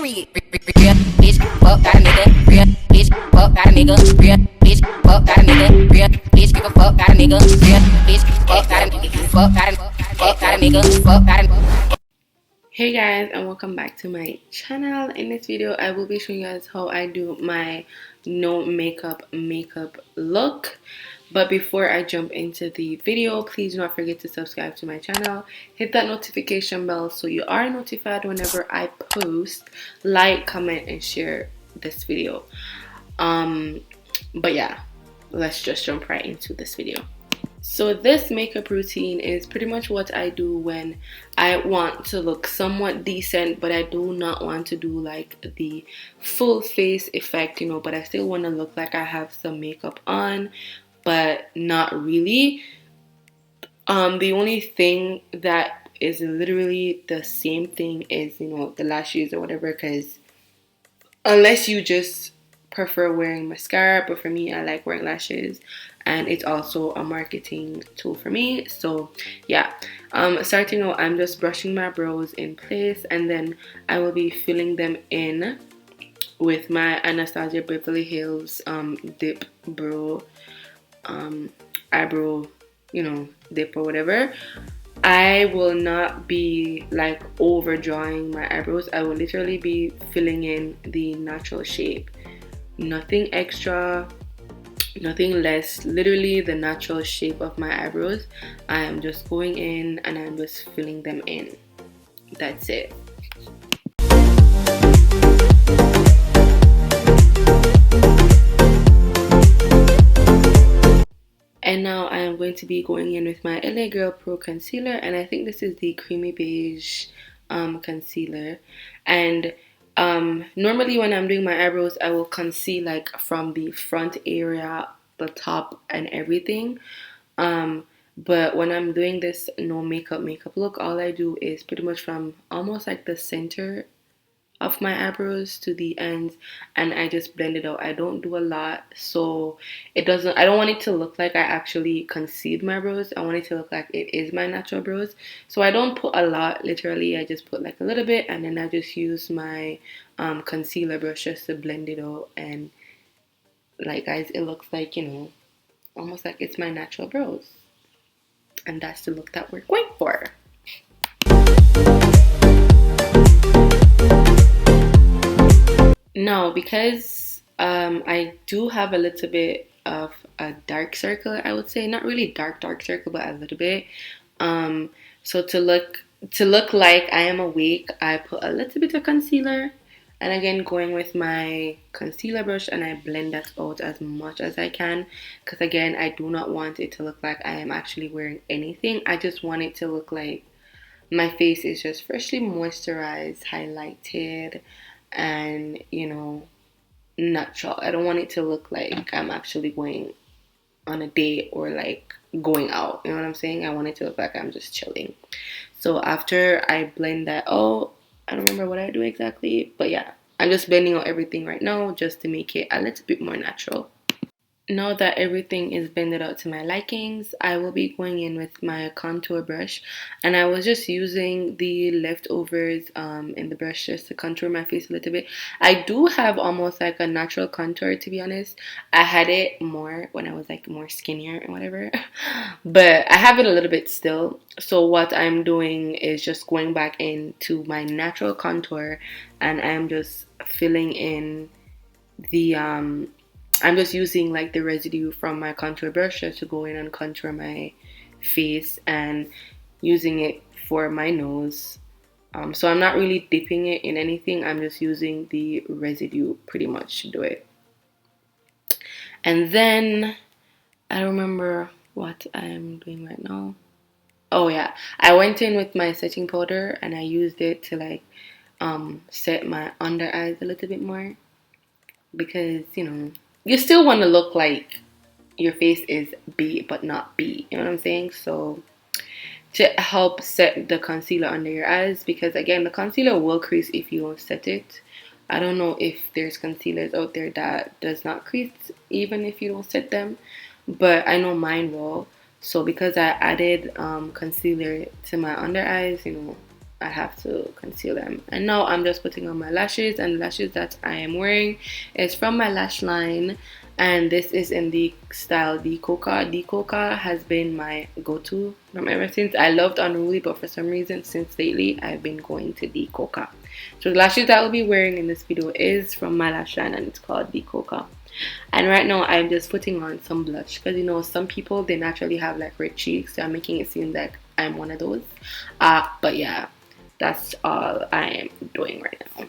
Period. Real bitch, fuck got a nigga. Real bitch, fuck got a nigga. Real bitch, fuck got a nigga. Real bitch, give a fuck got a nigga. Real bitch, fuck got a nigga. Fuck got a nigga. Fuck got a nigga. Hey guys, and welcome back to my channel. In this video I will be showing you guys how I do my no makeup look. But before I jump into the video, please do not forget to subscribe to my channel, hit that notification bell so you are notified whenever I post. Like, comment, and share this video. But yeah, let's just jump right into this video. So this makeup routine is pretty much what I do when I want to look somewhat decent, but I do not want to do like the full face effect, you know, but I still want to look like I have some makeup on, but not really. The only thing that is literally the same thing is, you know, the lashes or whatever, because unless you just prefer wearing mascara, but for me I like wearing lashes, and it's also a marketing tool for me. So yeah, starting out, I'm just brushing my brows in place, and then I will be filling them in with my Anastasia Beverly Hills dip brow eyebrow, you know, dip or whatever. I will not be like overdrawing my eyebrows. I will literally be filling in the natural shape. Nothing extra, nothing less, literally the natural shape of my eyebrows. I am just going in and I'm just filling them in. That's it. And now I am going to be going in with my LA Girl Pro Concealer, and I think this is the Creamy Beige concealer. And normally when I'm doing my eyebrows, I will conceal like from the front area, the top, and everything. But when I'm doing this no makeup look, all I do is pretty much from almost like the center of my eyebrows to the ends, and I just blend it out. I don't do a lot, so I don't want it to look like I actually concealed my brows. I want it to look like it is my natural brows. So I don't put a lot, literally I just put like a little bit, and then I just use my concealer brush just to blend it out. And like, guys, it looks like, you know, almost like it's my natural brows, and that's the look that we're going for. Now, because I do have a little bit of a dark circle, I would say, not really dark circle, but a little bit. So to look like I am awake, I put a little bit of concealer, and again going with my concealer brush, and I blend that out as much as I can, because again, I do not want it to look like I am actually wearing anything. I just want it to look like my face is just freshly moisturized, highlighted, and, you know, natural. I don't want it to look like I'm actually going on a date or like going out, you know what I'm saying? I want it to look like I'm just chilling. So after I blend that out, I don't remember what I do exactly, but yeah, I'm just blending out everything right now just to make it a little bit more natural. Now that everything is blended out to my likings, I will be going in with my contour brush, and I was just using the leftovers in the brush just to contour my face a little bit. I do have almost like a natural contour, to be honest. I had it more when I was like more skinnier and whatever, but I have it a little bit still. So what I'm doing is just going back into my natural contour, and I'm just filling in the I'm just using like the residue from my contour brush just to go in and contour my face, and using it for my nose. So I'm not really dipping it in anything. I'm just using the residue pretty much to do it. And then I don't remember what I'm doing right now. Oh yeah, I went in with my setting powder, and I used it to like set my under eyes a little bit more, because, you know, you still want to look like your face is B but not B, you know what I'm saying? So to help set the concealer under your eyes, because again, the concealer will crease if you don't set it. I don't know if there's concealers out there that does not crease even if you don't set them, but I know mine will. So because I added concealer to my under eyes, you know, I have to conceal them. And now I'm just putting on my lashes, and the lashes that I am wearing is from my lash line, and this is in the style the Coca. The Coca has been my go-to from ever since. I loved Unruly, but for some reason since lately I've been going to the Coca. So the lashes that I'll be wearing in this video is from my lash line, and it's called the Coca. And right now I'm just putting on some blush, because you know some people, they naturally have like red cheeks, so I'm making it seem like I'm one of those. But yeah, that's all I am doing right now.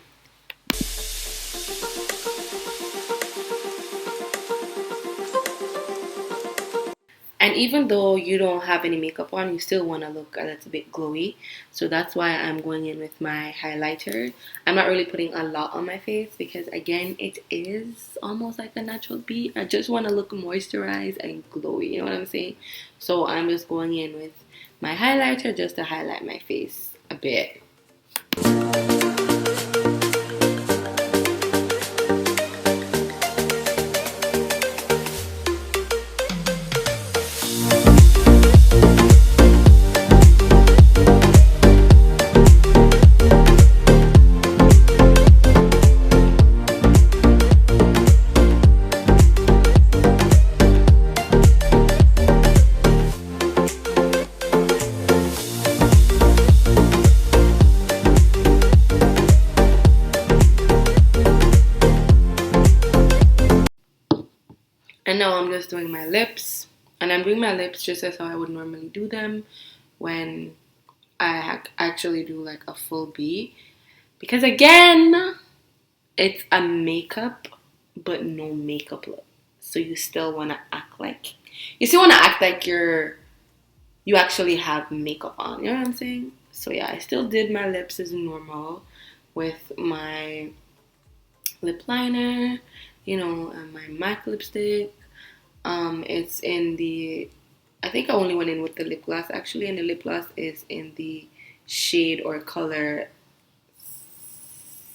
And even though you don't have any makeup on, you still want to look a little bit glowy. So that's why I'm going in with my highlighter. I'm not really putting a lot on my face because, again, it is almost like a natural beat. I just want to look moisturized and glowy, you know what I'm saying? So I'm just going in with my highlighter just to highlight my face a bit. And now I'm just doing my lips, and I'm doing my lips just as how I would normally do them when I actually do like a full B, because again, it's a makeup but no makeup look. So you still want to act like you actually have makeup on, you know what I'm saying? So yeah, I still did my lips as normal with my lip liner, you know, and my MAC lipstick. It's in the, I think I only went in with the lip gloss actually, and the lip gloss is in the shade or color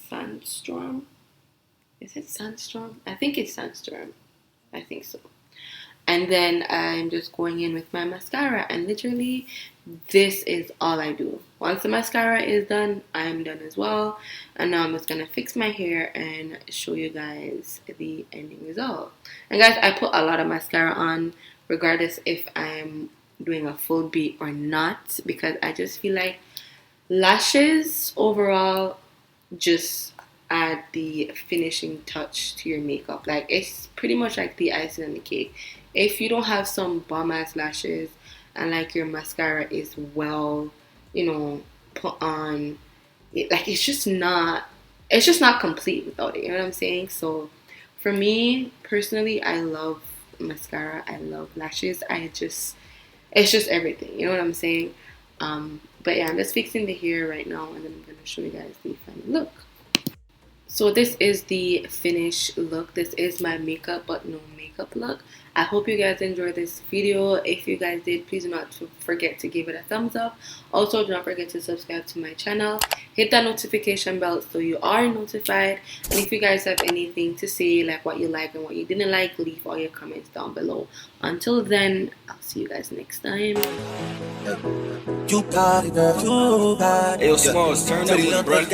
Sandstorm. Is it Sandstorm? I think it's Sandstorm. I think so. And then I'm just going in with my mascara, and literally this is all I do. Once the mascara is done, I'm done as well. And now I'm just gonna fix my hair and show you guys the ending result. And guys, I put a lot of mascara on regardless if I'm doing a full beat or not, because I just feel like lashes overall just add the finishing touch to your makeup. Like, it's pretty much like the icing on the cake. If you don't have some bomb ass lashes and like your mascara is well, you know, put on, it's just not complete without it, you know what I'm saying? So for me personally, I love mascara, I love lashes, it's just everything, you know what I'm saying? But yeah, I'm just fixing the hair right now, and then I'm gonna show you guys the final look. So this is the finished look. This is my makeup but no makeup look. I hope you guys enjoyed this video. If you guys did, please do not forget to give it a thumbs up. Also, do not forget to subscribe to my channel. Hit that notification bell so you are notified. And if you guys have anything to say, like what you like and what you didn't like, leave all your comments down below. Until then, I'll see you guys next time. You got it, girl. You got it. Hey, yo, Smalls, turn up, bro.